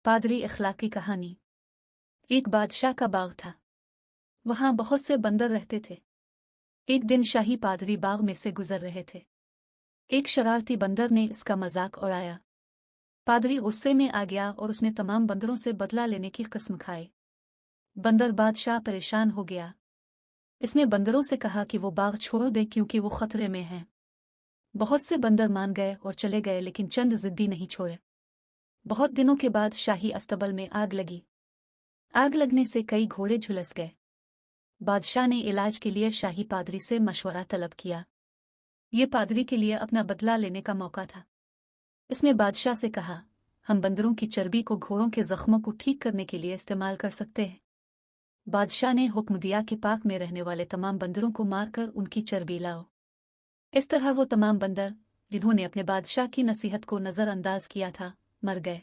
पादरी इखलाक की कहानी। एक बादशाह का बाग था। वहां बहुत से बंदर रहते थे। एक दिन शाही पादरी बाग में से गुजर रहे थे। एक शरारती बंदर ने इसका मजाक उड़ाया। पादरी गुस्से में आ गया और उसने तमाम बंदरों से बदला लेने की कसम खाई। बंदर बादशाह परेशान हो गया। इसने बंदरों से कहा कि वो बाग छोड़ दे क्योंकि वो खतरे में है। बहुत से बंदर मान गए और चले गए, लेकिन चंद जिद्दी नहीं छोड़े। बहुत दिनों के बाद शाही अस्तबल में आग लगी। आग लगने से कई घोड़े झुलस गए। बादशाह ने इलाज के लिए शाही पादरी से मशवरा तलब किया। ये पादरी के लिए अपना बदला लेने का मौका था। इसने बादशाह से कहा, हम बंदरों की चर्बी को घोड़ों के जख्मों को ठीक करने के लिए इस्तेमाल कर सकते हैं। बादशाह ने हुक्म दिया कि पाक में रहने वाले तमाम बंदरों को मारकर उनकी चर्बी लाओ। इस तरह वो तमाम बंदर जिन्होंने अपने बादशाह की नसीहत को नजरअंदाज किया था, मर गए।